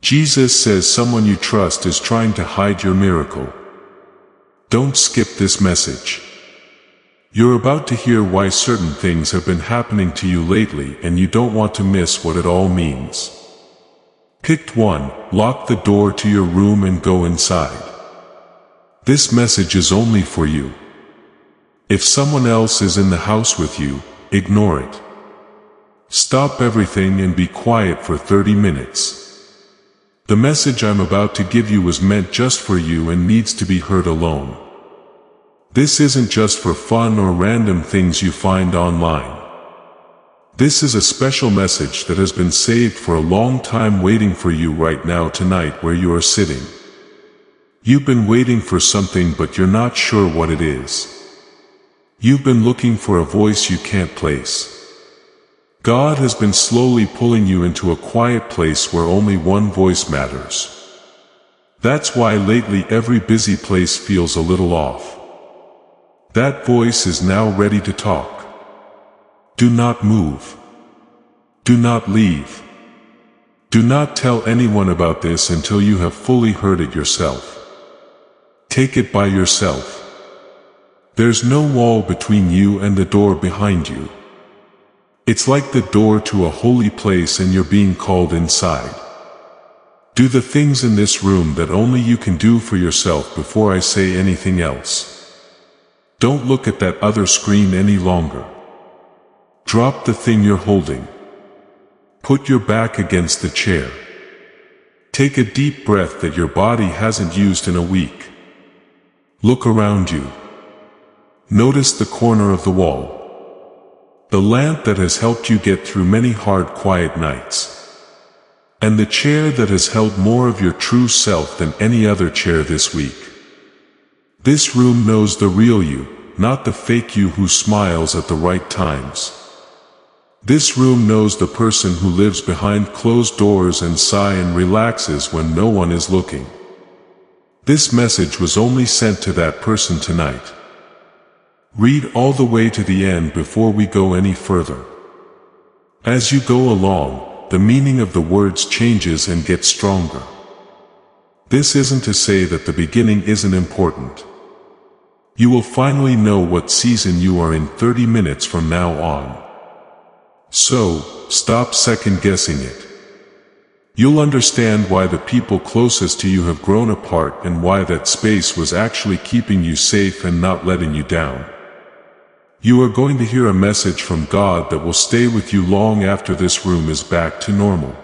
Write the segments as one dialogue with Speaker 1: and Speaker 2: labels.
Speaker 1: Jesus says someone you trust is trying to hide your miracle. Don't skip this message. You're about to hear why certain things have been happening to you lately and you don't want to miss what it all means. Pick 1. Lock the door to your room and go inside. This message is only for you. If someone else is in the house with you, ignore it. Stop everything and be quiet for 30 minutes. The message I'm about to give you was meant just for you and needs to be heard alone. This isn't just for fun or random things you find online. This is a special message that has been saved for a long time, waiting for you right now tonight where you are sitting. You've been waiting for something but you're not sure what it is. You've been looking for a voice you can't place. God has been slowly pulling you into a quiet place where only one voice matters. That's why lately every busy place feels a little off. That voice is now ready to talk. Do not move. Do not leave. Do not tell anyone about this until you have fully heard it yourself. Take it by yourself. There's no wall between you and the door behind you. It's like the door to a holy place and you're being called inside. Do the things in this room that only you can do for yourself before I say anything else. Don't look at that other screen any longer. Drop the thing you're holding. Put your back against the chair. Take a deep breath that your body hasn't used in a week. Look around you. Notice the corner of the wall. The lamp that has helped you get through many hard, quiet nights. And the chair that has held more of your true self than any other chair this week. This room knows the real you, not the fake you who smiles at the right times. This room knows the person who lives behind closed doors and sighs and relaxes when no one is looking. This message was only sent to that person tonight. Read all the way to the end before we go any further. As you go along, the meaning of the words changes and gets stronger. This isn't to say that the beginning isn't important. You will finally know what season you are in 30 minutes from now on. So, stop second-guessing it. You'll understand why the people closest to you have grown apart and why that space was actually keeping you safe and not letting you down. You are going to hear a message from God that will stay with you long after this room is back to normal.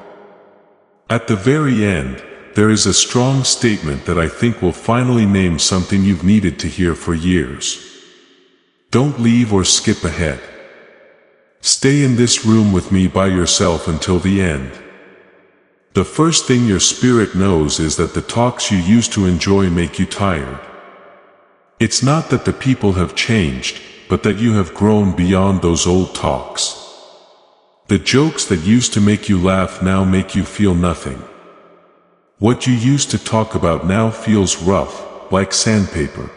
Speaker 1: At the very end, there is a strong statement that I think will finally name something you've needed to hear for years. Don't leave or skip ahead. Stay in this room with me by yourself until the end. The first thing your spirit knows is that the talks you used to enjoy make you tired. It's not that the people have changed, but that you have grown beyond those old talks. The jokes that used to make you laugh now make you feel nothing. What you used to talk about now feels rough, like sandpaper.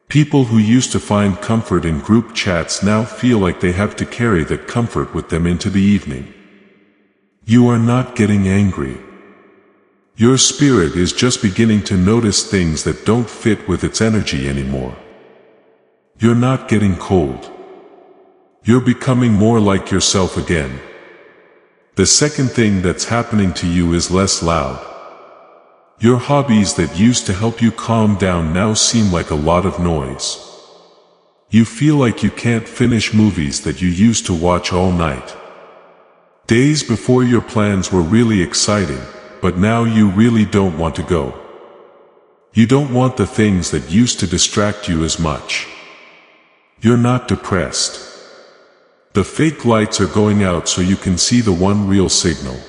Speaker 1: People who used to find comfort in group chats now feel like they have to carry that comfort with them into the evening. You are not getting angry. Your spirit is just beginning to notice things that don't fit with its energy anymore. You're not getting cold. You're becoming more like yourself again. The second thing that's happening to you is less loud. Your hobbies that used to help you calm down now seem like a lot of noise. You feel like you can't finish movies that you used to watch all night. Days before your plans were really exciting, but now you really don't want to go. You don't want the things that used to distract you as much. You're not depressed. The fake lights are going out so you can see the one real signal.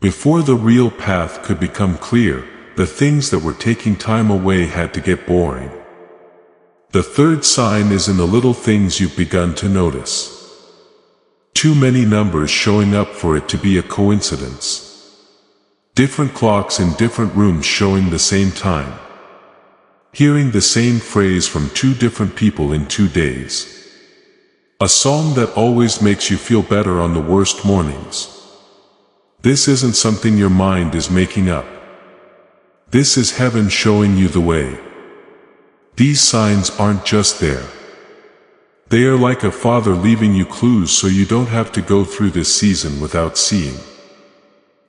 Speaker 1: Before the real path could become clear, the things that were taking time away had to get boring. The third sign is in the little things you've begun to notice. Too many numbers showing up for it to be a coincidence. Different clocks in different rooms showing the same time. Hearing the same phrase from two different people in 2 days. A song that always makes you feel better on the worst mornings. This isn't something your mind is making up. This is heaven showing you the way. These signs aren't just there. They are like a father leaving you clues so you don't have to go through this season without seeing.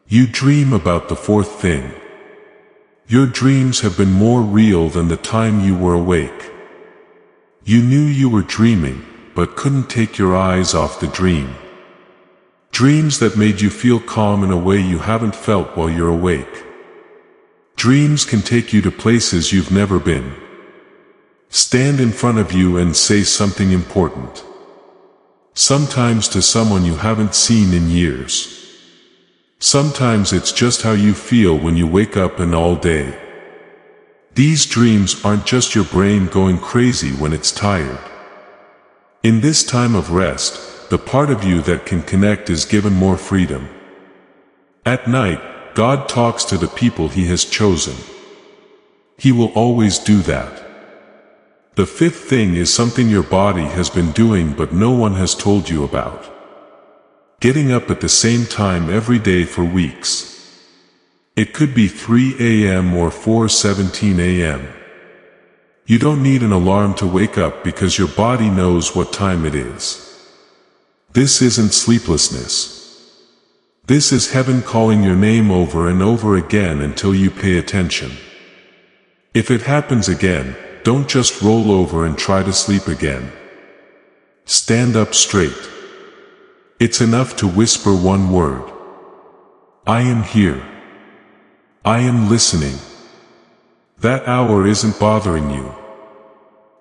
Speaker 1: You dream about the fourth thing. Your dreams have been more real than the time you were awake. You knew you were dreaming, but couldn't take your eyes off the dream. Dreams that made you feel calm in a way you haven't felt while you're awake. Dreams can take you to places you've never been. Stand in front of you and say something important. Sometimes to someone you haven't seen in years. Sometimes it's just how you feel when you wake up and all day. These dreams aren't just your brain going crazy when it's tired. In this time of rest, the part of you that can connect is given more freedom. At night, God talks to the people He has chosen. He will always do that. The fifth thing is something your body has been doing but no one has told you about. Getting up at the same time every day for weeks. It could be 3 a.m. or 4:17 a.m. You don't need an alarm to wake up because your body knows what time it is. This isn't sleeplessness. This is heaven calling your name over and over again until you pay attention. If it happens again, don't just roll over and try to sleep again. Stand up straight. It's enough to whisper one word. I am here. I am listening. That hour isn't bothering you.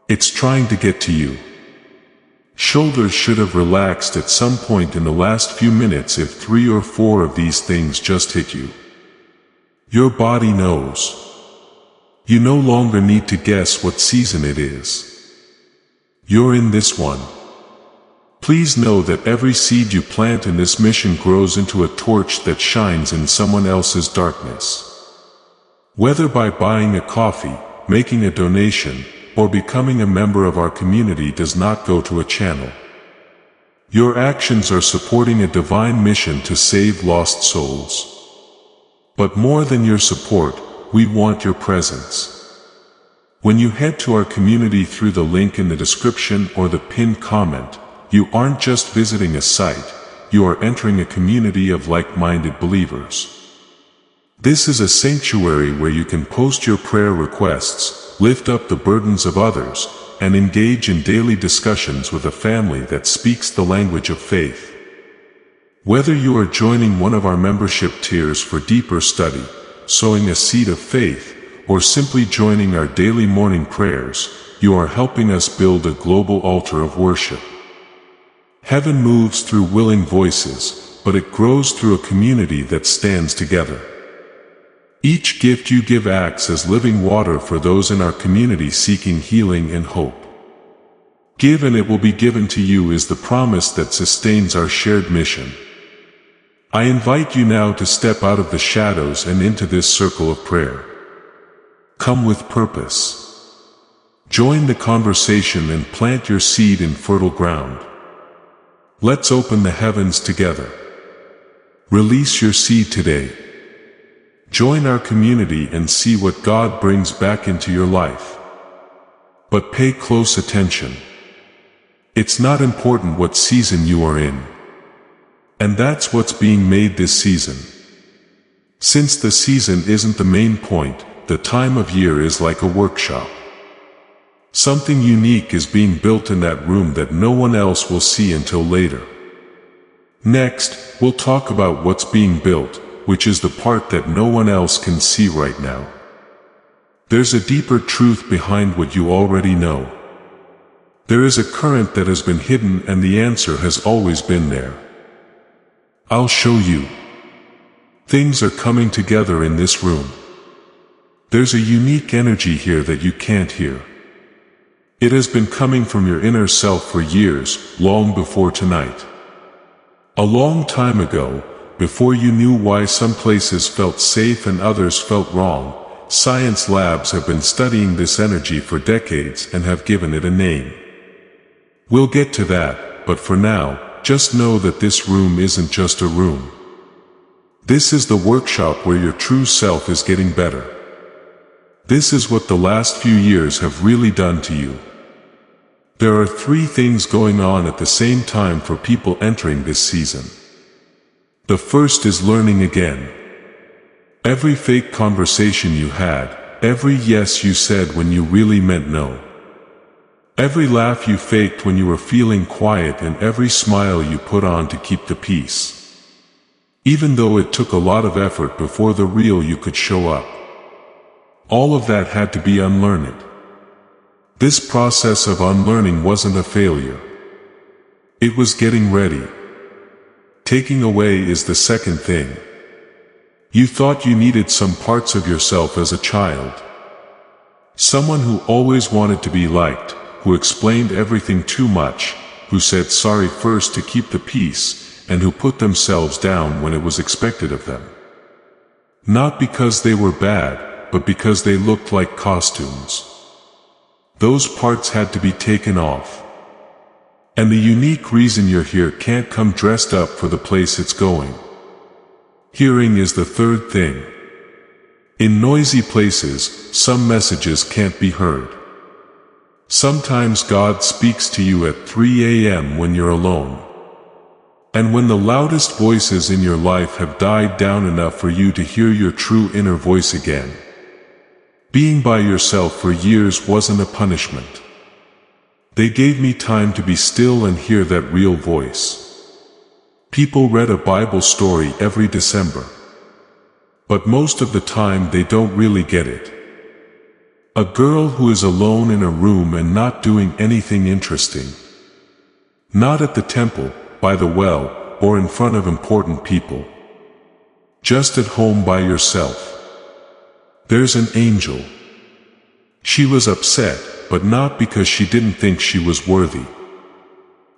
Speaker 1: It's trying to get to you. Shoulders should have relaxed at some point in the last few minutes if 3 or 4 of these things just hit you. Your body knows. You no longer need to guess what season it is. You're in this one. Please know that every seed you plant in this mission grows into a torch that shines in someone else's darkness. Whether by buying a coffee, making a donation, or becoming a member of our community does not go to a channel. Your actions are supporting a divine mission to save lost souls. But more than your support, we want your presence. When you head to our community through the link in the description or the pinned comment, you aren't just visiting a site, you are entering a community of like-minded believers. This is a sanctuary where you can post your prayer requests, lift up the burdens of others, and engage in daily discussions with a family that speaks the language of faith. Whether you are joining one of our membership tiers for deeper study, sowing a seed of faith, or simply joining our daily morning prayers, you are helping us build a global altar of worship. Heaven moves through willing voices, but it grows through a community that stands together. Each gift you give acts as living water for those in our community seeking healing and hope. Give and it will be given to you is the promise that sustains our shared mission. I invite you now to step out of the shadows and into this circle of prayer. Come with purpose. Join the conversation and plant your seed in fertile ground. Let's open the heavens together. Release your seed today. Join our community and see what God brings back into your life. But pay close attention. It's not important what season you are in. And that's what's being made this season. Since the season isn't the main point, the time of year is like a workshop. Something unique is being built in that room that no one else will see until later. Next, we'll talk about what's being built, which is the part that no one else can see right now. There's a deeper truth behind what you already know. There is a current that has been hidden and the answer has always been there. I'll show you. Things are coming together in this room. There's a unique energy here that you can't hear. It has been coming from your inner self for years, long before tonight. A long time ago, before you knew why some places felt safe and others felt wrong, science labs have been studying this energy for decades and have given it a name. We'll get to that, but for now, just know that this room isn't just a room. This is the workshop where your true self is getting better. This is what the last few years have really done to you. There are three things going on at the same time for people entering this season. The first is learning again. Every fake conversation you had, every yes you said when you really meant no. Every laugh you faked when you were feeling quiet, and every smile you put on to keep the peace. Even though it took a lot of effort before the real you could show up. All of that had to be unlearned. This process of unlearning wasn't a failure. It was getting ready. Taking away is the second thing. You thought you needed some parts of yourself as a child. Someone who always wanted to be liked, who explained everything too much, who said sorry first to keep the peace, and who put themselves down when it was expected of them. Not because they were bad, but because they looked like costumes. Those parts had to be taken off. And the unique reason you're here can't come dressed up for the place it's going. Hearing is the third thing. In noisy places, some messages can't be heard. Sometimes God speaks to you at 3 a.m. when you're alone. And when the loudest voices in your life have died down enough for you to hear your true inner voice again. Being by yourself for years wasn't a punishment. They gave me time to be still and hear that real voice. People read a Bible story every December. But most of the time they don't really get it. A girl who is alone in a room and not doing anything interesting. Not at the temple, by the well, or in front of important people. Just at home by yourself. There's an angel. She was upset, but not because she didn't think she was worthy.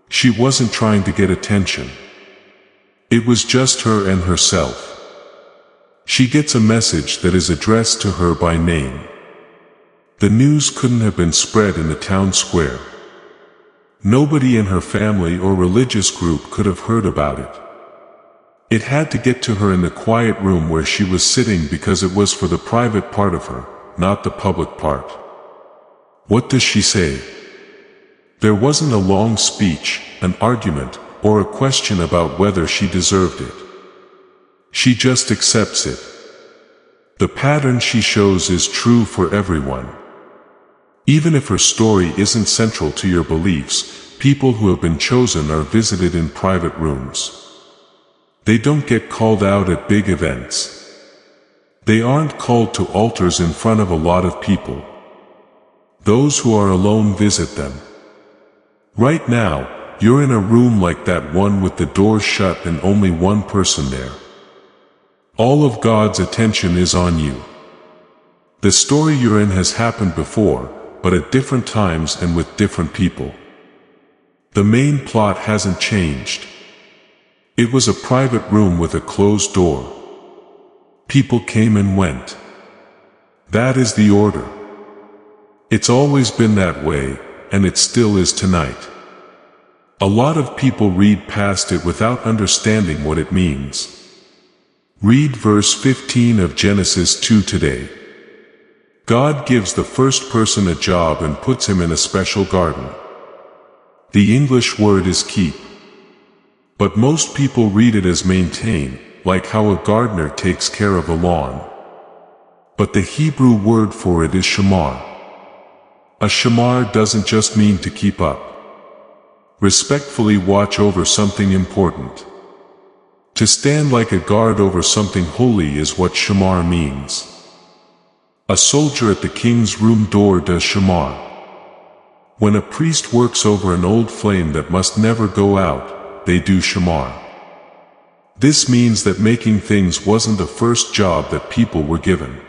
Speaker 1: She wasn't trying to get attention. It was just her and herself. She gets a message that is addressed to her by name. The news couldn't have been spread in the town square. Nobody in her family or religious group could have heard about it. It had to get to her in the quiet room where she was sitting because it was for the private part of her, not the public part. What does she say? There wasn't a long speech, an argument, or a question about whether she deserved it. She just accepts it. The pattern she shows is true for everyone. Even if her story isn't central to your beliefs, people who have been chosen are visited in private rooms. They don't get called out at big events. They aren't called to altars in front of a lot of people. Those who are alone visit them. Right now, you're in a room like that one with the doors shut and only one person there. All of God's attention is on you. The story you're in has happened before, but at different times and with different people. The main plot hasn't changed. It was a private room with a closed door. People came and went. That is the order. It's always been that way, and it still is tonight. A lot of people read past it without understanding what it means. Read verse 15 of Genesis 2 today. God gives the first person a job and puts him in a special garden. The English word is keep. But most people read it as maintain, like how a gardener takes care of a lawn. But the Hebrew word for it is shamar. A shamar doesn't just mean to keep up. Respectfully watch over something important. To stand like a guard over something holy is what shamar means. A soldier at the king's room door does shamar. When a priest works over an old flame that must never go out, they do shamar. This means that making things wasn't the first job that people were given.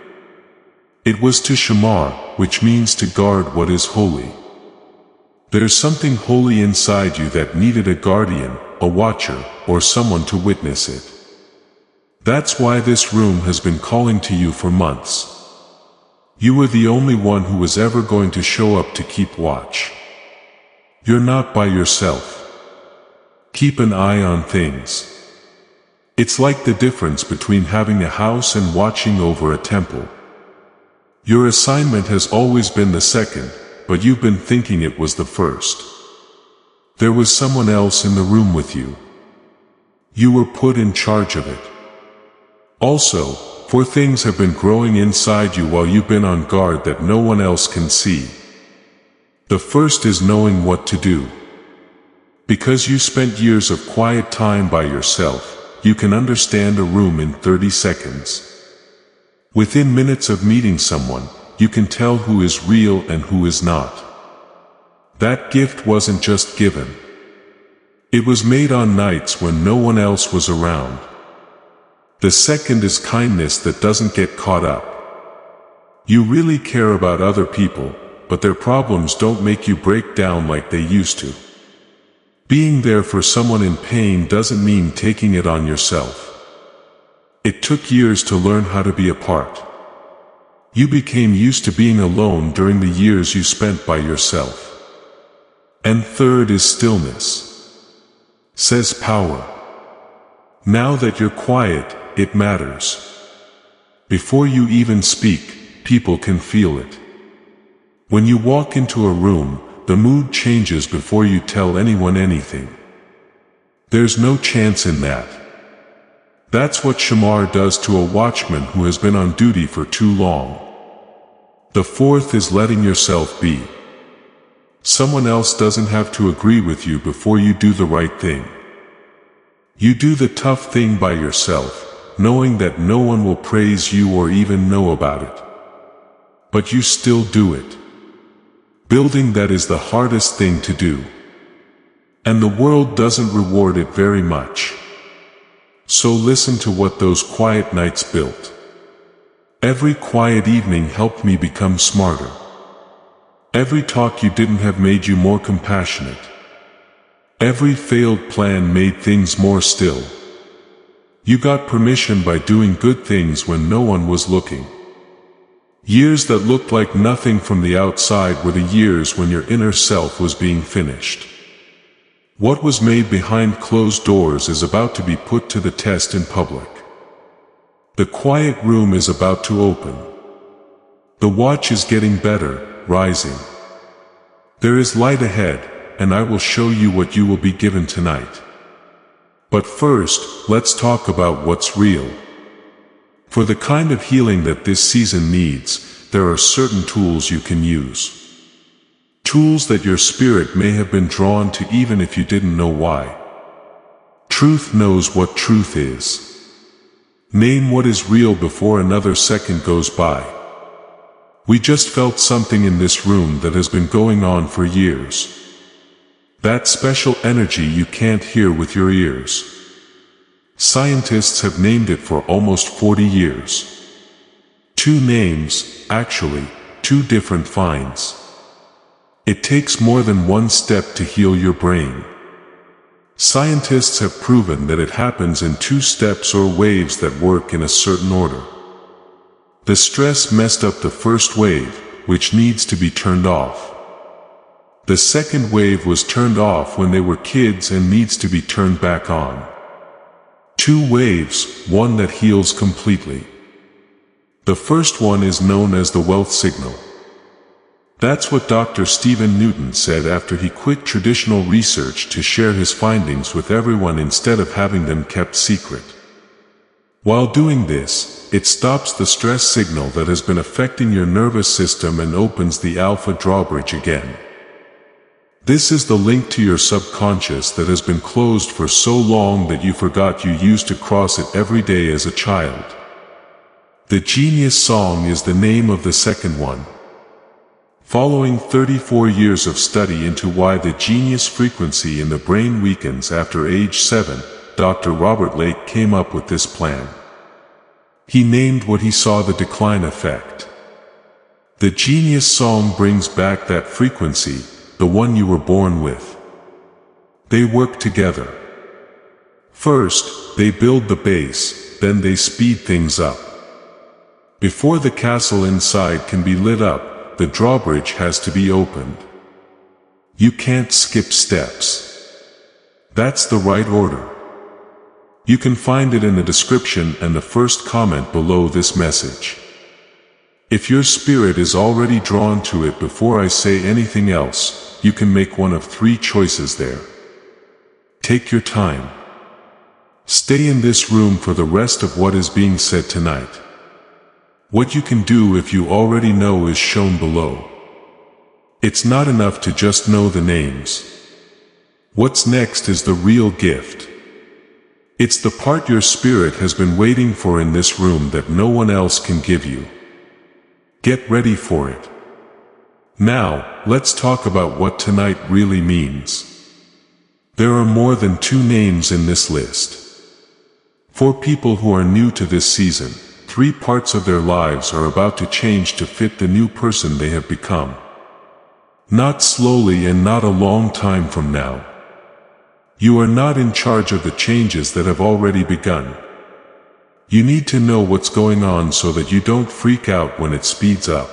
Speaker 1: It was to shamar, which means to guard what is holy. There's something holy inside you that needed a guardian, a watcher, or someone to witness it. That's why this room has been calling to you for months. You were the only one who was ever going to show up to keep watch. You're not by yourself. Keep an eye on things. It's like the difference between having a house and watching over a temple. Your assignment has always been the second, but you've been thinking it was the first. There was someone else in the room with you. You were put in charge of it. Also, 4 things have been growing inside you while you've been on guard that no one else can see. The first is knowing what to do. Because you spent years of quiet time by yourself, you can understand a room in 30 seconds. Within minutes of meeting someone, you can tell who is real and who is not. That gift wasn't just given. It was made on nights when no one else was around. The second is kindness that doesn't get caught up. You really care about other people, but their problems don't make you break down like they used to. Being there for someone in pain doesn't mean taking it on yourself. It took years to learn how to be apart. You became used to being alone during the years you spent by yourself. And third is stillness. Says power. Now that you're quiet, it matters. Before you even speak, people can feel it. When you walk into a room, the mood changes before you tell anyone anything. There's no chance in that. That's what Shamar does to a watchman who has been on duty for too long. The fourth is letting yourself be. Someone else doesn't have to agree with you before you do the right thing. You do the tough thing by yourself, knowing that no one will praise you or even know about it. But you still do it. Building that is the hardest thing to do. And the world doesn't reward it very much. So listen to what those quiet nights built. Every quiet evening helped me become smarter. Every talk you didn't have made you more compassionate. Every failed plan made things more still. You got permission by doing good things when no one was looking. Years that looked like nothing from the outside were the years when your inner self was being finished. What was made behind closed doors is about to be put to the test in public. The quiet room is about to open. The watch is getting better, rising. There is light ahead, and I will show you what you will be given tonight. But first, let's talk about what's real. For the kind of healing that this season needs, there are certain tools you can use. Tools that your spirit may have been drawn to even if you didn't know why. Truth knows what truth is. Name what is real before another second goes by. We just felt something in this room that has been going on for years. That special energy you can't hear with your ears. Scientists have named it for almost 40 years. 2 names, actually, 2 different finds. It takes more than one step to heal your brain. Scientists have proven that it happens in 2 steps or waves that work in a certain order. The stress messed up the first wave, which needs to be turned off. The second wave was turned off when they were kids and needs to be turned back on. 2 waves, one that heals completely. The first one is known as the wealth signal. That's what Dr. Stephen Newton said after he quit traditional research to share his findings with everyone instead of having them kept secret. While doing this, it stops the stress signal that has been affecting your nervous system and opens the alpha drawbridge again. This is the link to your subconscious that has been closed for so long that you forgot you used to cross it every day as a child. The Genius Song is the name of the second one. Following 34 years of study into why the genius frequency in the brain weakens after age 7, Dr. Robert Lake came up with this plan. He named what he saw the decline effect. The Genius Song brings back that frequency, the one you were born with. They work together. First, they build the base, then they speed things up. Before the castle inside can be lit up, the drawbridge has to be opened. You can't skip steps. That's the right order. You can find it in the description and the first comment below this message. If your spirit is already drawn to it before I say anything else, you can make one of 3 choices there. Take your time. Stay in this room for the rest of what is being said tonight. What you can do if you already know is shown below. It's not enough to just know the names. What's next is the real gift. It's the part your spirit has been waiting for in this room that no one else can give you. Get ready for it. Now, let's talk about what tonight really means. There are more than 2 names in this list. For people who are new to this season, 3 parts of their lives are about to change to fit the new person they have become. Not slowly and not a long time from now. You are not in charge of the changes that have already begun. You need to know what's going on so that you don't freak out when it speeds up.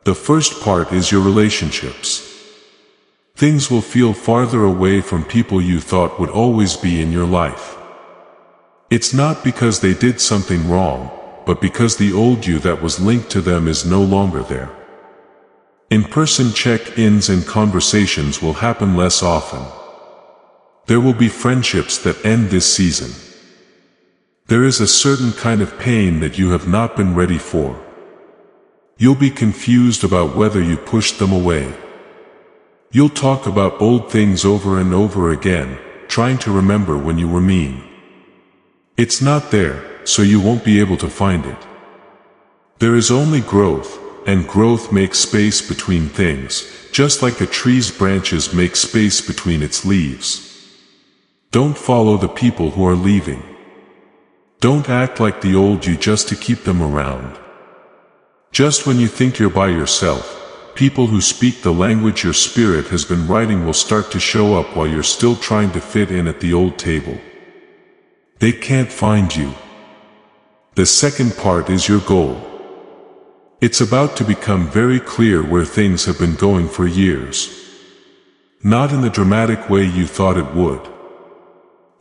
Speaker 1: The first part is your relationships. Things will feel farther away from people you thought would always be in your life. It's not because they did something wrong, but because the old you that was linked to them is no longer there. In-person check-ins and conversations will happen less often. There will be friendships that end this season. There is a certain kind of pain that you have not been ready for. You'll be confused about whether you pushed them away. You'll talk about old things over and over again, trying to remember when you were mean. It's not there, so you won't be able to find it. There is only growth, and growth makes space between things, just like a tree's branches make space between its leaves. Don't follow the people who are leaving. Don't act like the old you just to keep them around. Just when you think you're by yourself, people who speak the language your spirit has been writing will start to show up while you're still trying to fit in at the old table. They can't find you. The second part is your goal. It's about to become very clear where things have been going for years. Not in the dramatic way you thought it would.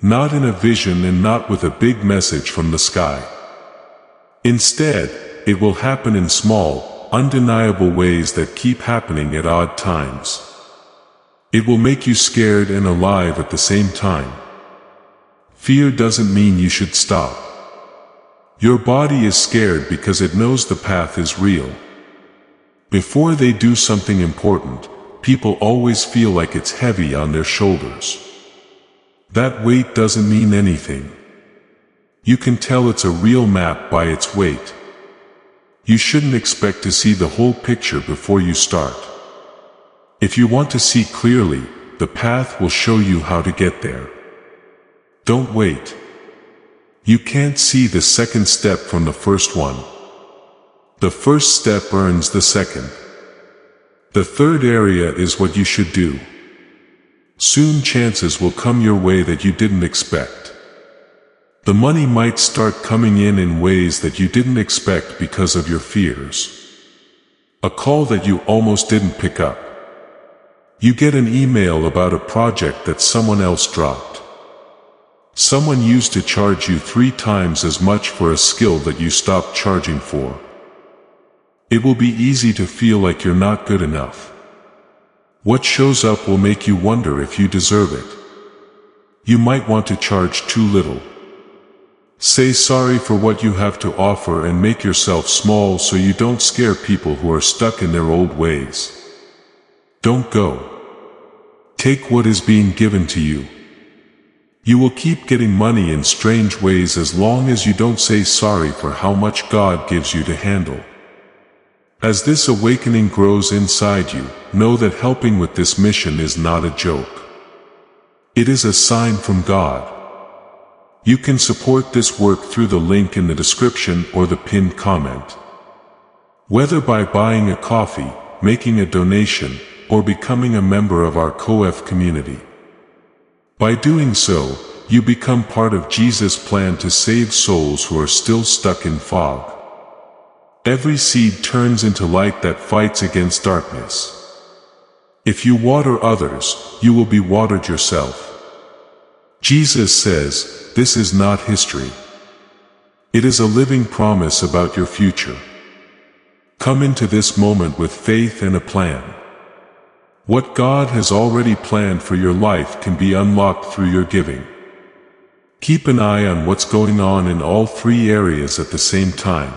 Speaker 1: Not in a vision and not with a big message from the sky. Instead, it will happen in small, undeniable ways that keep happening at odd times. It will make you scared and alive at the same time. Fear doesn't mean you should stop. Your body is scared because it knows the path is real. Before they do something important, people always feel like it's heavy on their shoulders. That weight doesn't mean anything. You can tell it's a real map by its weight. You shouldn't expect to see the whole picture before you start. If you want to see clearly, the path will show you how to get there. Don't wait. You can't see the second step from the first one. The first step earns the second. The third area is what you should do. Soon chances will come your way that you didn't expect. The money might start coming in ways that you didn't expect because of your fears. A call that you almost didn't pick up. You get an email about a project that someone else dropped. Someone used to charge you 3 times as much for a skill that you stopped charging for. It will be easy to feel like you're not good enough. What shows up will make you wonder if you deserve it. You might want to charge too little. Say sorry for what you have to offer and make yourself small so you don't scare people who are stuck in their old ways. Don't go. Take what is being given to you. You will keep getting money in strange ways as long as you don't say sorry for how much God gives you to handle. As this awakening grows inside you, know that helping with this mission is not a joke. It is a sign from God. You can support this work through the link in the description or the pinned comment. Whether by buying a coffee, making a donation, or becoming a member of our COEF community. By doing so, you become part of Jesus' plan to save souls who are still stuck in fog. Every seed turns into light that fights against darkness. If you water others, you will be watered yourself. Jesus says, this is not history. It is a living promise about your future. Come into this moment with faith and a plan. What God has already planned for your life can be unlocked through your giving. Keep an eye on what's going on in all three areas at the same time.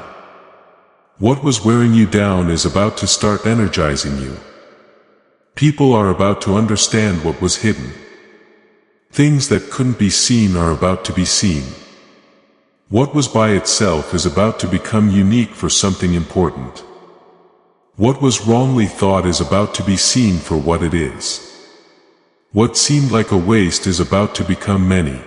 Speaker 1: What was wearing you down is about to start energizing you. People are about to understand what was hidden. Things that couldn't be seen are about to be seen. What was by itself is about to become unique for something important. What was wrongly thought is about to be seen for what it is. What seemed like a waste is about to become many.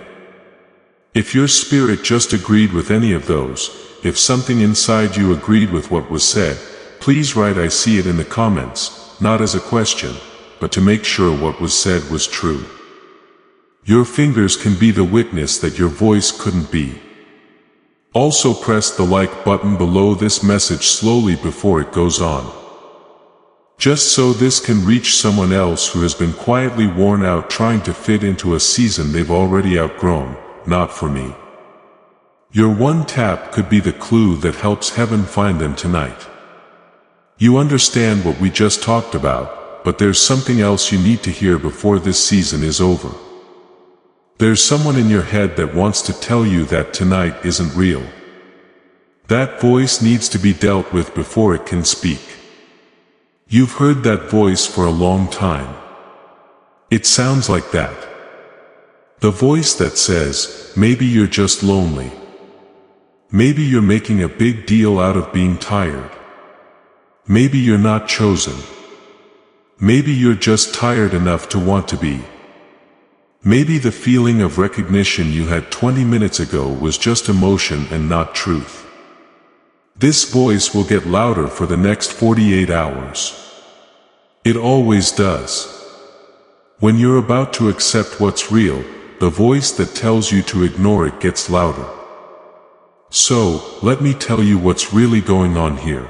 Speaker 1: If your spirit just agreed with any of those, if something inside you agreed with what was said, please write "I see it" in the comments, not as a question, but to make sure what was said was true. Your fingers can be the witness that your voice couldn't be. Also press the like button below this message slowly before it goes on. Just so this can reach someone else who has been quietly worn out trying to fit into a season they've already outgrown. Not for me. Your one tap could be the clue that helps heaven find them tonight. You understand what we just talked about, but there's something else you need to hear before this season is over. There's someone in your head that wants to tell you that tonight isn't real. That voice needs to be dealt with before it can speak. You've heard that voice for a long time. It sounds like that. The voice that says, maybe you're just lonely. Maybe you're making a big deal out of being tired. Maybe you're not chosen. Maybe you're just tired enough to want to be. Maybe the feeling of recognition you had 20 minutes ago was just emotion and not truth. This voice will get louder for the next 48 hours. It always does. When you're about to accept what's real, the voice that tells you to ignore it gets louder. So, let me tell you what's really going on here.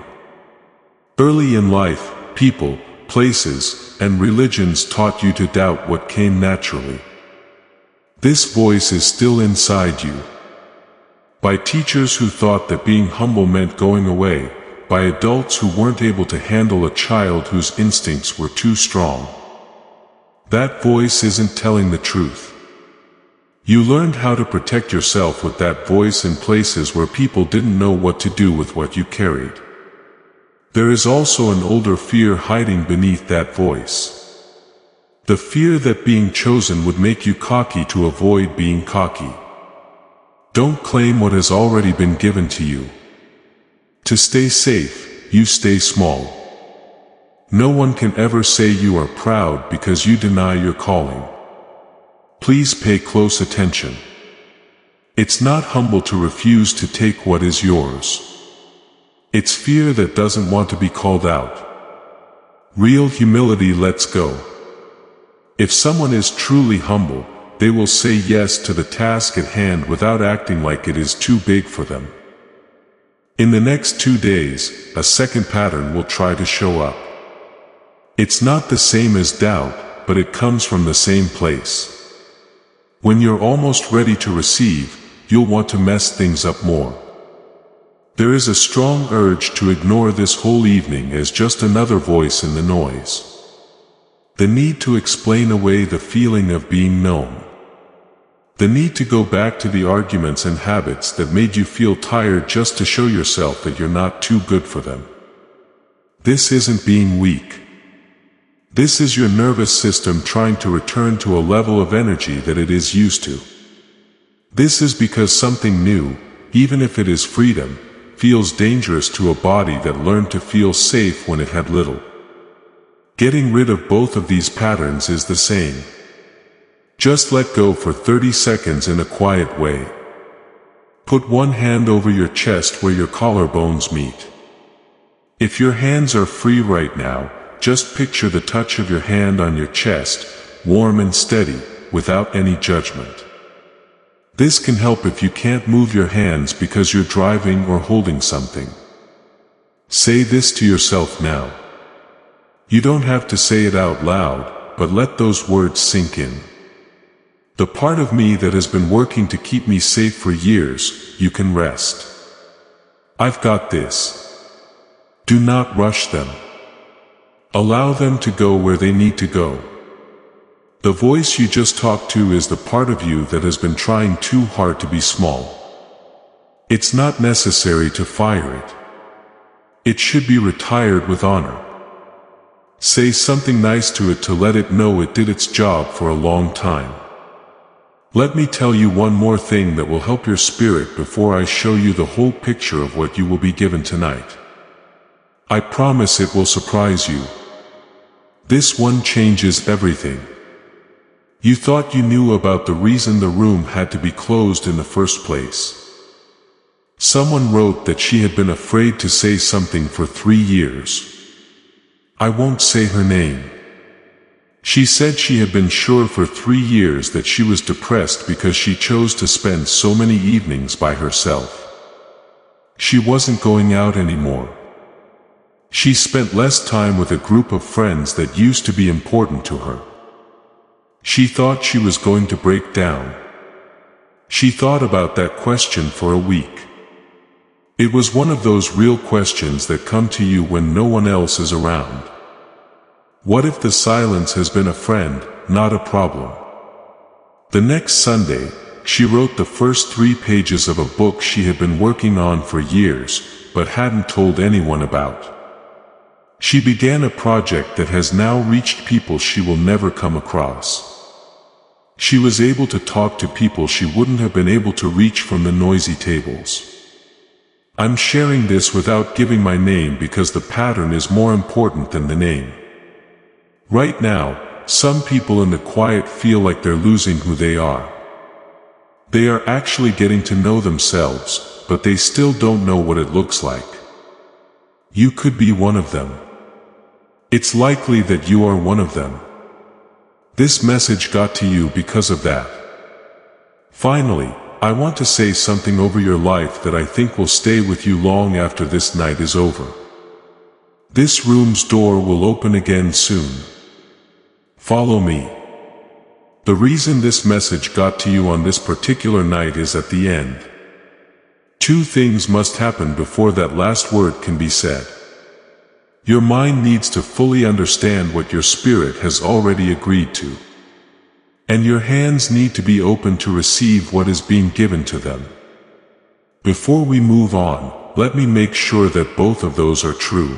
Speaker 1: Early in life, people, places, and religions taught you to doubt what came naturally. This voice is still inside you. By teachers who thought that being humble meant going away, by adults who weren't able to handle a child whose instincts were too strong. That voice isn't telling the truth. You learned how to protect yourself with that voice in places where people didn't know what to do with what you carried. There is also an older fear hiding beneath that voice. The fear that being chosen would make you cocky to avoid being cocky. Don't claim what has already been given to you. To stay safe, you stay small. No one can ever say you are proud because you deny your calling. Please pay close attention. It's not humble to refuse to take what is yours. It's fear that doesn't want to be called out. Real humility lets go. If someone is truly humble, they will say yes to the task at hand without acting like it is too big for them. In the next 2 days, a second pattern will try to show up. It's not the same as doubt, but it comes from the same place. When you're almost ready to receive, you'll want to mess things up more. There is a strong urge to ignore this whole evening as just another voice in the noise. The need to explain away the feeling of being known. The need to go back to the arguments and habits that made you feel tired just to show yourself that you're not too good for them. This isn't being weak. This is your nervous system trying to return to a level of energy that it is used to. This is because something new, even if it is freedom, feels dangerous to a body that learned to feel safe when it had little. Getting rid of both of these patterns is the same. Just let go for 30 seconds in a quiet way. Put one hand over your chest where your collarbones meet. If your hands are free right now, just picture the touch of your hand on your chest, warm and steady, without any judgment. This can help if you can't move your hands because you're driving or holding something. Say this to yourself now. You don't have to say it out loud, but let those words sink in. The part of me that has been working to keep me safe for years, you can rest. I've got this. Do not rush them. Allow them to go where they need to go. The voice you just talked to is the part of you that has been trying too hard to be small. It's not necessary to fire it. It should be retired with honor. Say something nice to it to let it know it did its job for a long time. Let me tell you one more thing that will help your spirit before I show you the whole picture of what you will be given tonight. I promise it will surprise you. This one changes everything. You thought you knew about the reason the room had to be closed in the first place. Someone wrote that she had been afraid to say something for 3 years. I won't say her name. She said she had been sure for 3 years that she was depressed because she chose to spend so many evenings by herself. She wasn't going out anymore. She spent less time with a group of friends that used to be important to her. She thought she was going to break down. She thought about that question for a week. It was one of those real questions that come to you when no one else is around. What if the silence has been a friend, not a problem? The next Sunday, she wrote the first 3 pages of a book she had been working on for years, but hadn't told anyone about. She began a project that has now reached people she will never come across. She was able to talk to people she wouldn't have been able to reach from the noisy tables. I'm sharing this without giving my name because the pattern is more important than the name. Right now, some people in the quiet feel like they're losing who they are. They are actually getting to know themselves, but they still don't know what it looks like. You could be one of them. It's likely that you are one of them. This message got to you because of that. Finally, I want to say something over your life that I think will stay with you long after this night is over. This room's door will open again soon. Follow me. The reason this message got to you on this particular night is at the end. 2 things must happen before that last word can be said. Your mind needs to fully understand what your spirit has already agreed to. And your hands need to be open to receive what is being given to them. Before we move on, let me make sure that both of those are true.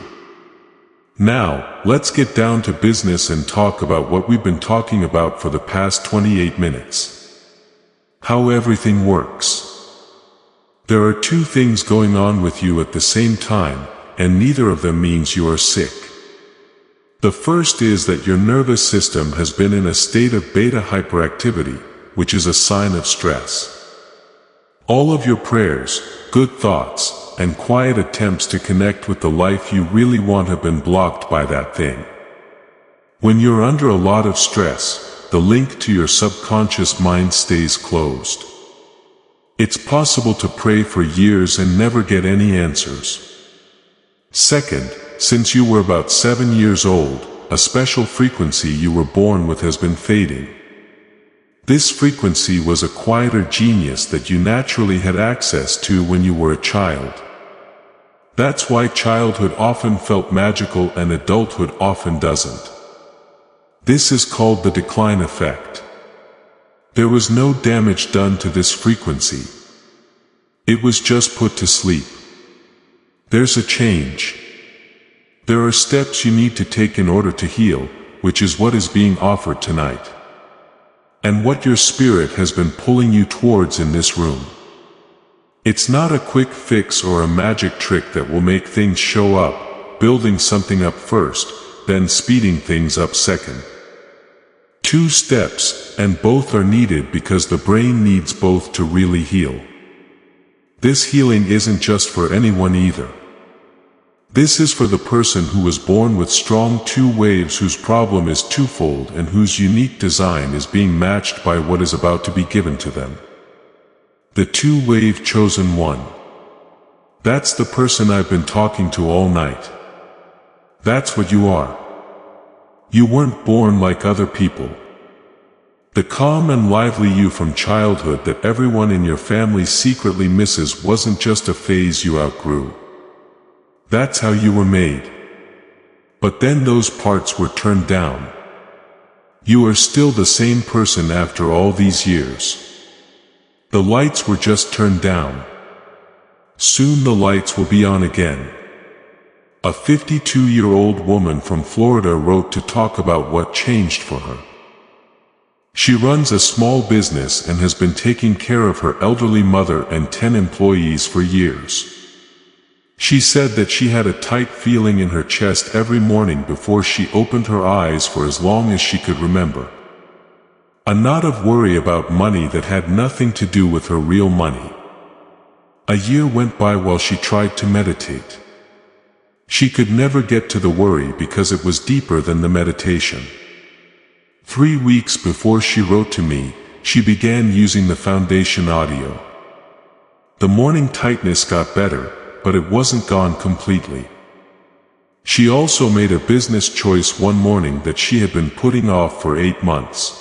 Speaker 1: Now, let's get down to business and talk about what we've been talking about for the past 28 minutes. How everything works. There are 2 things going on with you at the same time, and neither of them means you are sick. The first is that your nervous system has been in a state of beta hyperactivity, which is a sign of stress. All of your prayers, good thoughts, and quiet attempts to connect with the life you really want have been blocked by that thing. When you're under a lot of stress, the link to your subconscious mind stays closed. It's possible to pray for years and never get any answers. Second, since you were about 7 years old, a special frequency you were born with has been fading. This frequency was a quieter genius that you naturally had access to when you were a child. That's why childhood often felt magical and adulthood often doesn't. This is called the decline effect. There was no damage done to this frequency. It was just put to sleep. There's a change. There are steps you need to take in order to heal, which is what is being offered tonight. And what your spirit has been pulling you towards in this room. It's not a quick fix or a magic trick that will make things show up, building something up first, then speeding things up second. 2 steps, and both are needed because the brain needs both to really heal. This healing isn't just for anyone either. This is for the person who was born with strong 2 waves whose problem is twofold and whose unique design is being matched by what is about to be given to them. The 2-wave chosen one. That's the person I've been talking to all night. That's what you are. You weren't born like other people. The calm and lively you from childhood that everyone in your family secretly misses wasn't just a phase you outgrew. That's how you were made. But then those parts were turned down. You are still the same person after all these years. The lights were just turned down. Soon the lights will be on again. A 52-year-old woman from Florida wrote to talk about what changed for her. She runs a small business and has been taking care of her elderly mother and 10 employees for years. She said that she had a tight feeling in her chest every morning before she opened her eyes for as long as she could remember. A knot of worry about money that had nothing to do with her real money. A year went by while she tried to meditate. She could never get to the worry because it was deeper than the meditation. 3 weeks before she wrote to me, she began using the foundation audio. The morning tightness got better, but it wasn't gone completely. She also made a business choice one morning that she had been putting off for 8 months.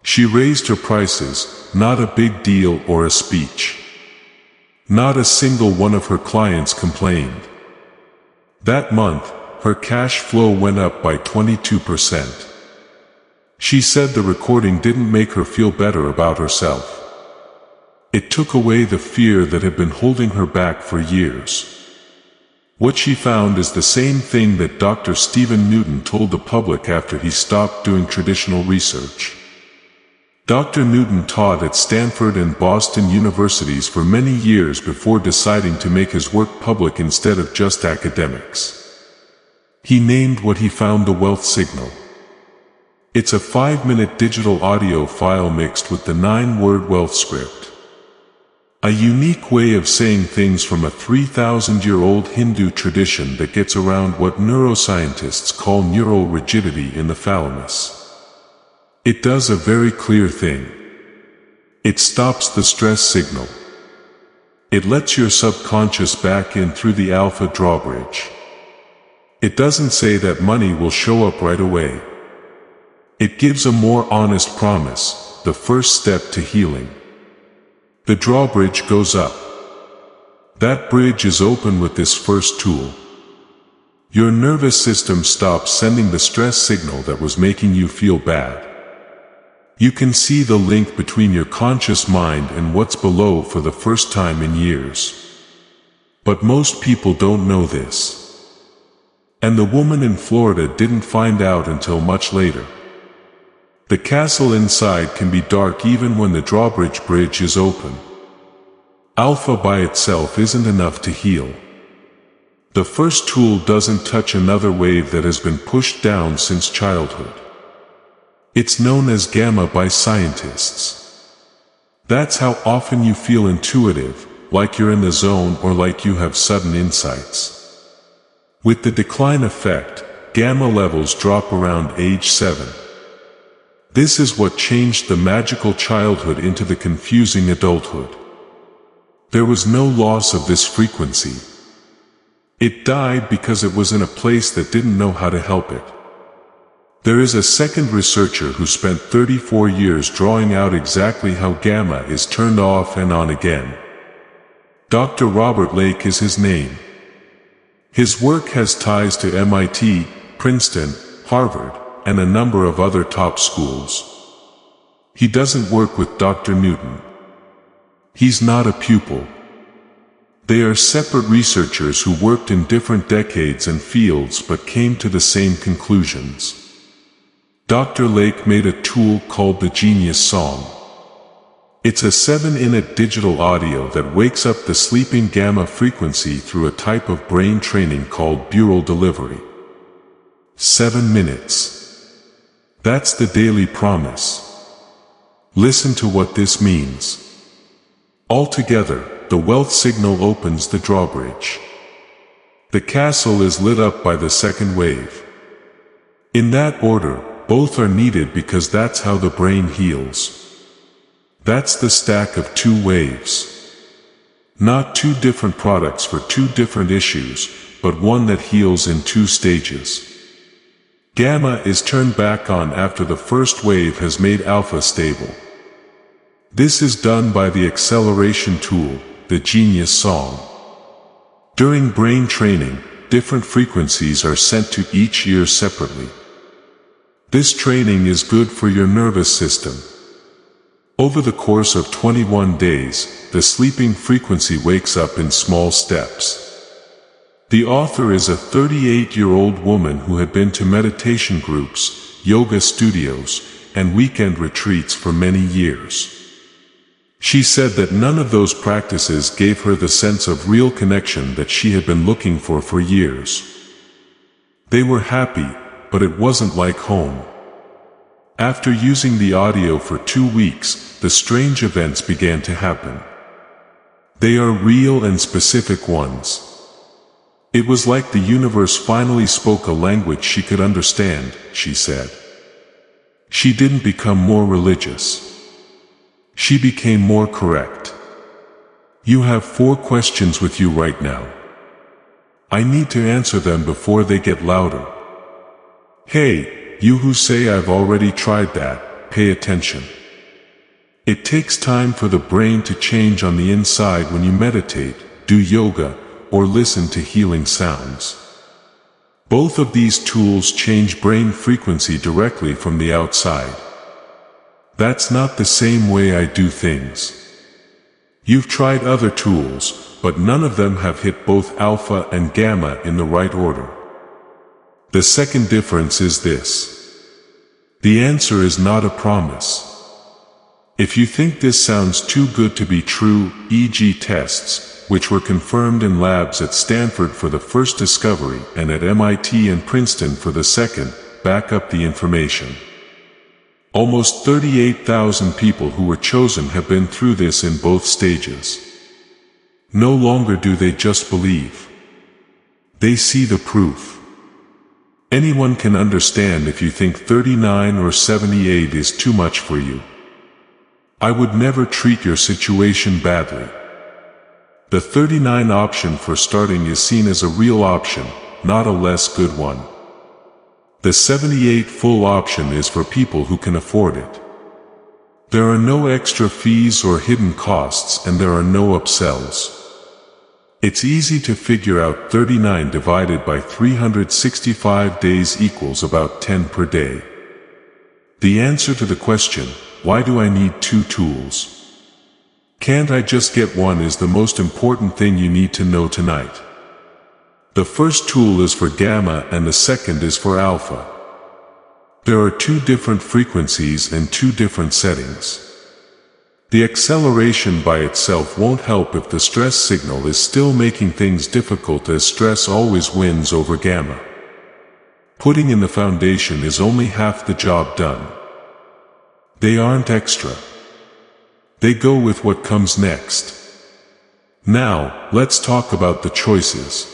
Speaker 1: She raised her prices, not a big deal or a speech. Not a single one of her clients complained. That month, her cash flow went up by 22%. She said the recording didn't make her feel better about herself. It took away the fear that had been holding her back for years. What she found is the same thing that Dr. Stephen Newton told the public after he stopped doing traditional research. Dr. Newton taught at Stanford and Boston universities for many years before deciding to make his work public instead of just academics. He named what he found the wealth signal. It's a 5-minute digital audio file mixed with the 9-word wealth script. A unique way of saying things from a 3,000-year-old Hindu tradition that gets around what neuroscientists call neural rigidity in the thalamus. It does a very clear thing. It stops the stress signal. It lets your subconscious back in through the alpha drawbridge. It doesn't say that money will show up right away. It gives a more honest promise, the first step to healing. The drawbridge goes up. That bridge is open with this first tool. Your nervous system stops sending the stress signal that was making you feel bad. You can see the link between your conscious mind and what's below for the first time in years. But most people don't know this. And the woman in Florida didn't find out until much later. The castle inside can be dark even when the drawbridge bridge is open. Alpha by itself isn't enough to heal. The first tool doesn't touch another wave that has been pushed down since childhood. It's known as gamma by scientists. That's how often you feel intuitive, like you're in the zone or like you have sudden insights. With the decline effect, gamma levels drop around age 7. This is what changed the magical childhood into the confusing adulthood. There was no loss of this frequency. It died because it was in a place that didn't know how to help it. There is a second researcher who spent 34 years drawing out exactly how gamma is turned off and on again. Dr. Robert Lake is his name. His work has ties to MIT, Princeton, Harvard, and a number of other top schools. He doesn't work with Dr. Newton. He's not a pupil. They are separate researchers who worked in different decades and fields but came to the same conclusions. Dr. Lake made a tool called the Genius Song. It's a 7-minute digital audio that wakes up the sleeping gamma frequency through a type of brain training called neural delivery. 7 minutes. That's the daily promise. Listen to what this means. Altogether, the wealth signal opens the drawbridge. The castle is lit up by the second wave. In that order, both are needed because that's how the brain heals. That's the stack of 2 waves. Not 2 different products for 2 different issues, but one that heals in 2 stages. Gamma is turned back on after the first wave has made alpha stable. This is done by the acceleration tool, the genius song. During brain training, different frequencies are sent to each ear separately. This training is good for your nervous system. Over the course of 21 days, the sleeping frequency wakes up in small steps. The author is a 38-year-old woman who had been to meditation groups, yoga studios, and weekend retreats for many years. She said that none of those practices gave her the sense of real connection that she had been looking for years. They were happy, but it wasn't like home. After using the audio for 2 weeks, the strange events began to happen. They are real and specific ones. It was like the universe finally spoke a language she could understand, she said. She didn't become more religious. She became more correct. You have 4 questions with you right now. I need to answer them before they get louder. Hey, you who say I've already tried that, pay attention. It takes time for the brain to change on the inside when you meditate, do yoga, or listen to healing sounds. Both of these tools change brain frequency directly from the outside. That's not the same way I do things. You've tried other tools, but none of them have hit both alpha and gamma in the right order. The second difference is this. The answer is not a promise. If you think this sounds too good to be true, e.g. tests, which were confirmed in labs at Stanford for the first discovery and at MIT and Princeton for the second, back up the information. Almost 38,000 people who were chosen have been through this in both stages. No longer do they just believe. They see the proof. Anyone can understand if you think 39 or 78 is too much for you. I would never treat your situation badly. The 39 option for starting is seen as a real option, not a less good one. The 78 full option is for people who can afford it. There are no extra fees or hidden costs, and there are no upsells. It's easy to figure out 39 divided by 365 days equals about 10 per day. The answer to the question, why do I need 2 tools? Can't I just get one, is the most important thing you need to know tonight. The first tool is for gamma and the second is for alpha. There are 2 different frequencies and 2 different settings. The acceleration by itself won't help if the stress signal is still making things difficult, as stress always wins over gamma. Putting in the foundation is only half the job done. They aren't extra. They go with what comes next. Now, let's talk about the choices.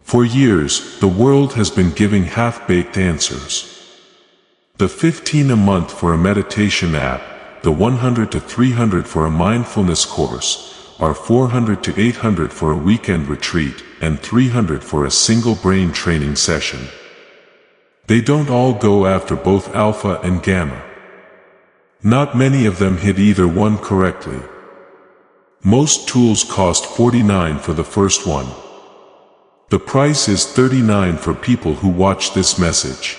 Speaker 1: For years, the world has been giving half-baked answers. The $15 a month for a meditation app, the $100 to $300 for a mindfulness course, are $400 to $800 for a weekend retreat, and $300 for a single brain training session. They don't all go after both alpha and gamma. Not many of them hit either one correctly. Most tools cost $49 for the first one. The price is $39 for people who watch this message.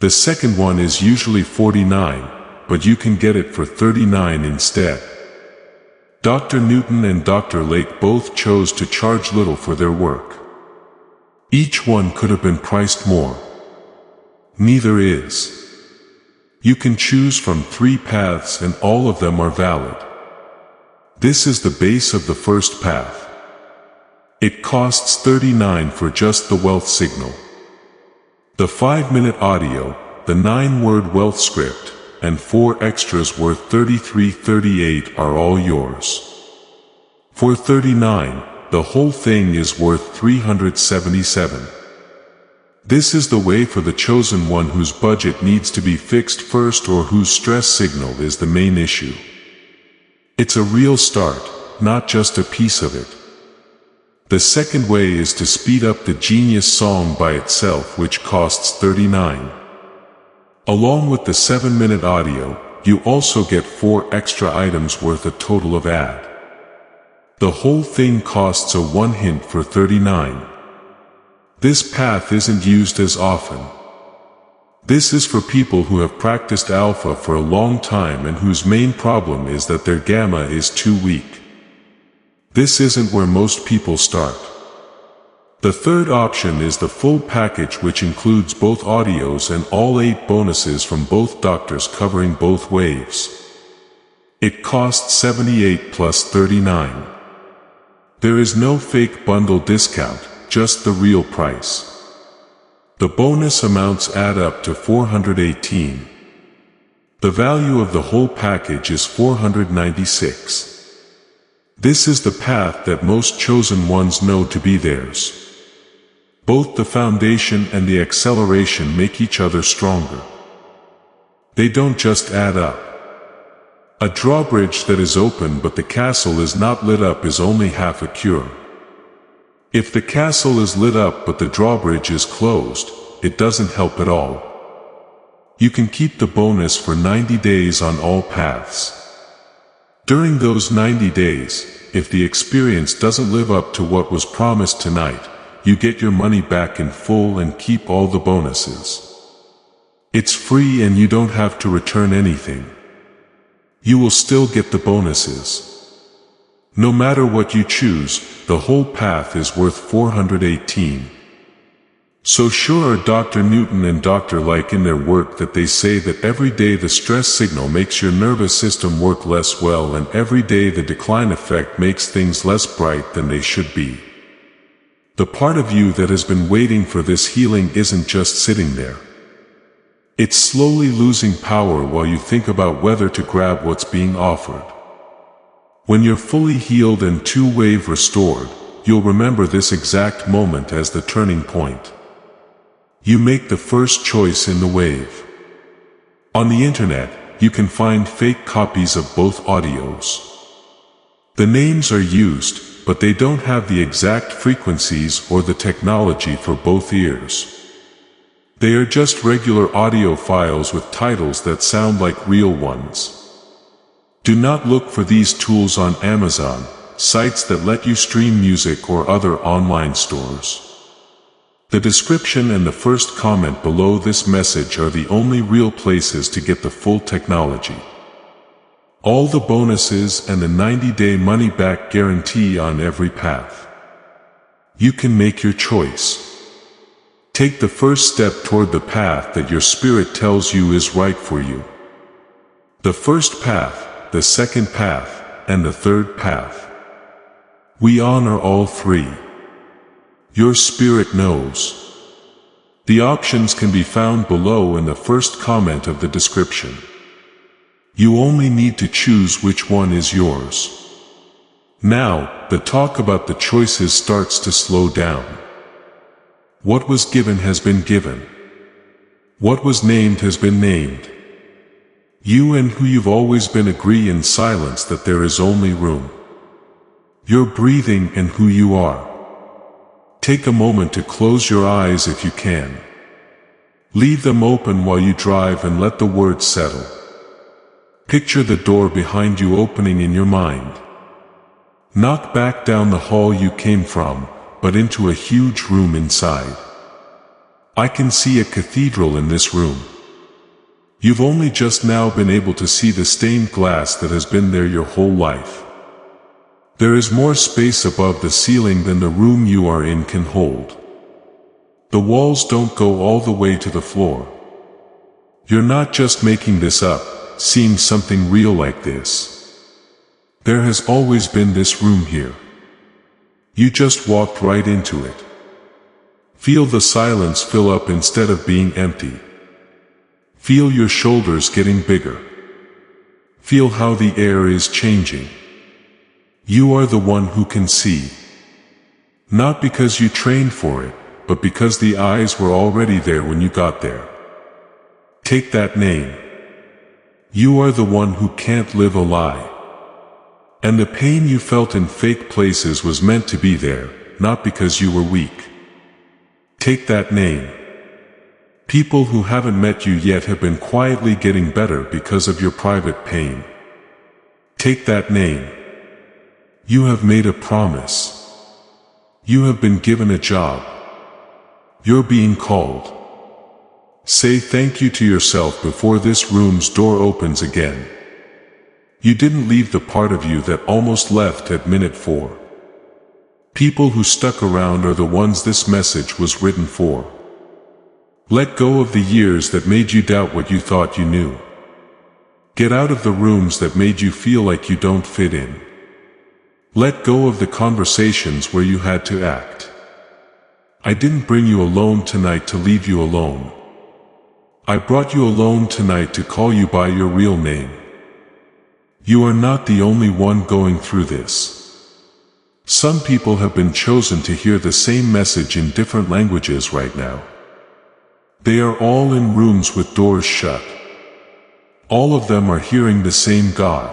Speaker 1: The second one is usually $49, but you can get it for $39 instead. Dr. Newton and Dr. Lake both chose to charge little for their work. Each one could have been priced more. Neither is. You can choose from 3 paths and all of them are valid. This is the base of the first path. It costs $39 for just the wealth signal. The 5-minute audio, the 9-word wealth script, and 4 extras worth $33.38 are all yours. For $39, the whole thing is worth $377. This is the way for the chosen one whose budget needs to be fixed first, or whose stress signal is the main issue. It's a real start, not just a piece of it. The second way is to speed up the Genius song by itself, which costs $39. Along with the 7-minute audio, you also get 4 extra items worth a total of ad. The whole thing costs a 1 hint for $39. This path isn't used as often. This is for people who have practiced alpha for a long time and whose main problem is that their gamma is too weak. This isn't where most people start. The third option is the full package, which includes both audios and all 8 bonuses from both doctors covering both waves. It costs $78 plus $39. There is no fake bundle discount, just the real price. The bonus amounts add up to $418. The value of the whole package is $496. This is the path that most chosen ones know to be theirs. Both the foundation and the acceleration make each other stronger. They don't just add up. A drawbridge that is open but the castle is not lit up is only half a cure. If the castle is lit up but the drawbridge is closed, it doesn't help at all. You can keep the bonus for 90 days on all paths. During those 90 days, if the experience doesn't live up to what was promised tonight, you get your money back in full and keep all the bonuses. It's free and you don't have to return anything. You will still get the bonuses. No matter what you choose, the whole path is worth $418. So sure are Dr. Newton and Dr. Like in their work that they say that every day the stress signal makes your nervous system work less well, and every day the decline effect makes things less bright than they should be. The part of you that has been waiting for this healing isn't just sitting there. It's slowly losing power while you think about whether to grab what's being offered. When you're fully healed and 2-wave restored, you'll remember this exact moment as the turning point. You make the first choice in the wave. On the internet, you can find fake copies of both audios. The names are used, but they don't have the exact frequencies or the technology for both ears. They are just regular audio files with titles that sound like real ones. Do not look for these tools on Amazon, sites that let you stream music, or other online stores. The description and the first comment below this message are the only real places to get the full technology. All the bonuses and the 90-day money-back guarantee on every path. You can make your choice. Take the first step toward the path that your spirit tells you is right for you. The first path, the second path, and the third path. We honor all 3. Your spirit knows. The options can be found below in the first comment of the description. You only need to choose which one is yours. Now, the talk about the choices starts to slow down. What was given has been given. What was named has been named. You and who you've always been agree in silence that there is only room. Your breathing and who you are. Take a moment to close your eyes if you can. Leave them open while you drive and let the words settle. Picture the door behind you opening in your mind. Not back down the hall you came from, but into a huge room inside. I can see a cathedral in this room. You've only just now been able to see the stained glass that has been there your whole life. There is more space above the ceiling than the room you are in can hold. The walls don't go all the way to the floor. You're not just making this up, seeing something real like this. There has always been this room here. You just walked right into it. Feel the silence fill up instead of being empty. Feel your shoulders getting bigger. Feel how the air is changing. You are the one who can see. Not because you trained for it, but because the eyes were already there when you got there. Take that name. You are the one who can't live a lie. And the pain you felt in fake places was meant to be there, not because you were weak. Take that name. People who haven't met you yet have been quietly getting better because of your private pain. Take that name. You have made a promise. You have been given a job. You're being called. Say thank you to yourself before this room's door opens again. You didn't leave the part of you that almost left at minute 4. People who stuck around are the ones this message was written for. Let go of the years that made you doubt what you thought you knew. Get out of the rooms that made you feel like you don't fit in. Let go of the conversations where you had to act. I didn't bring you alone tonight to leave you alone. I brought you alone tonight to call you by your real name. You are not the only one going through this. Some people have been chosen to hear the same message in different languages right now. They are all in rooms with doors shut. All of them are hearing the same God.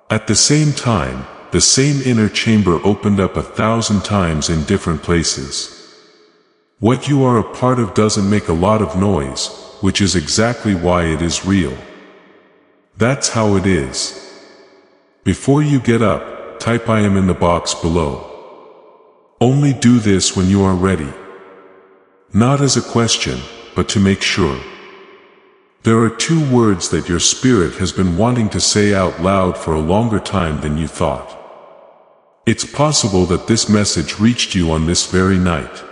Speaker 1: At the same time, the same inner chamber opened up 1,000 times in different places. What you are a part of doesn't make a lot of noise, which is exactly why it is real. That's how it is. Before you get up, type I am in the box below. Only do this when you are ready. Not as a question, but to make sure. There are 2 words that your spirit has been wanting to say out loud for a longer time than you thought. It's possible that this message reached you on this very night.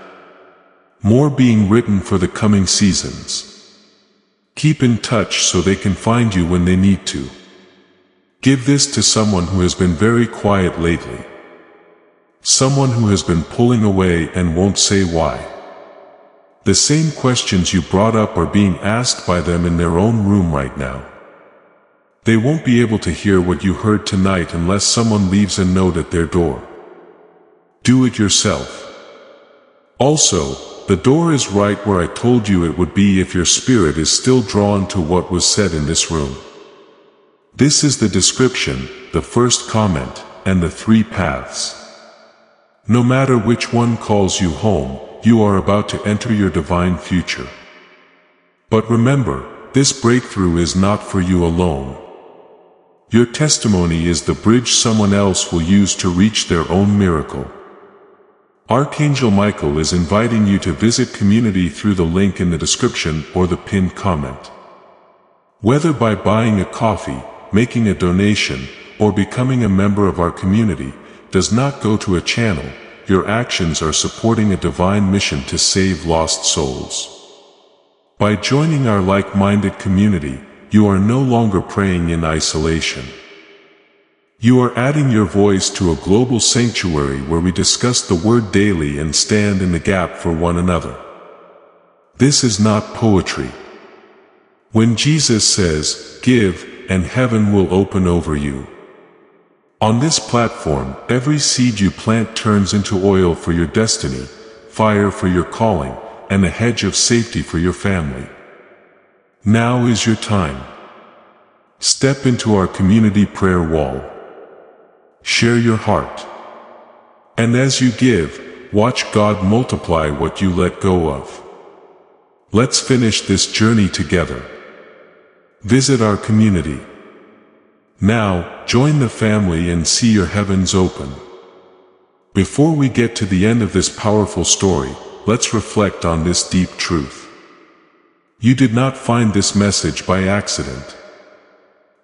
Speaker 1: More being written for the coming seasons. Keep in touch so they can find you when they need to. Give this to someone who has been very quiet lately. Someone who has been pulling away and won't say why. The same questions you brought up are being asked by them in their own room right now. They won't be able to hear what you heard tonight unless someone leaves a note at their door. Do it yourself. Also, the door is right where I told you it would be if your spirit is still drawn to what was said in this room. This is the description, the first comment, and the 3 paths. No matter which one calls you home, you are about to enter your divine future. But remember, this breakthrough is not for you alone. Your testimony is the bridge someone else will use to reach their own miracle. Archangel Michael is inviting you to visit community through the link in the description or the pinned comment. Whether by buying a coffee, making a donation, or becoming a member of our community, does not go to a channel. Your actions are supporting a divine mission to save lost souls. By joining our like-minded community, you are no longer praying in isolation. You are adding your voice to a global sanctuary where we discuss the Word daily and stand in the gap for one another. This is not poetry. When Jesus says, "Give, and heaven will open over you." On this platform, every seed you plant turns into oil for your destiny, fire for your calling, and a hedge of safety for your family. Now is your time. Step into our community prayer wall. Share your heart. And as you give, watch God multiply what you let go of. Let's finish this journey together. Visit our community. Now, join the family and see your heavens open. Before we get to the end of this powerful story, let's reflect on this deep truth. You did not find this message by accident.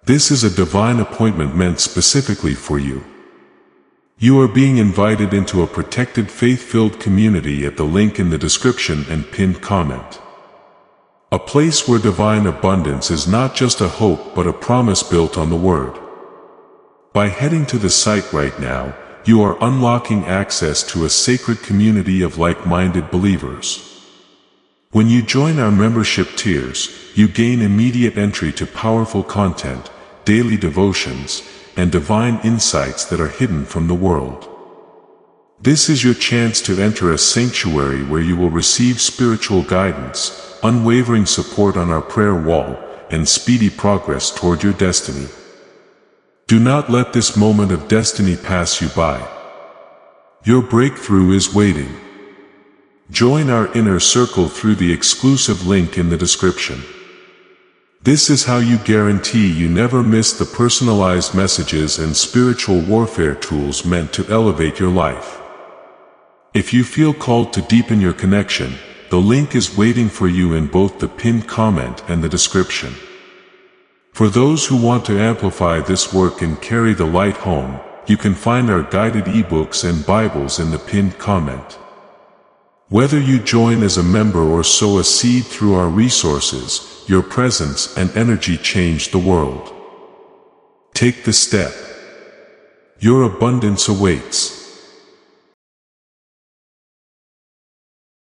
Speaker 1: This is a divine appointment meant specifically for you. You are being invited into a protected faith-filled community at the link in the description and pinned comment. A place where divine abundance is not just a hope but a promise built on the Word. By heading to the site right now, you are unlocking access to a sacred community of like-minded believers. When you join our membership tiers, you gain immediate entry to powerful content, daily devotions, and divine insights that are hidden from the world. This is your chance to enter a sanctuary where you will receive spiritual guidance, unwavering support on our prayer wall, and speedy progress toward your destiny. Do not let this moment of destiny pass you by. Your breakthrough is waiting. Join our inner circle through the exclusive link in the description. This is how you guarantee you never miss the personalized messages and spiritual warfare tools meant to elevate your life. If you feel called to deepen your connection, the link is waiting for you in both the pinned comment and the description. For those who want to amplify this work and carry the light home, you can find our guided ebooks and Bibles in the pinned comment. Whether you join as a member or sow a seed through our resources, your presence and energy change the world. Take the step. Your abundance awaits.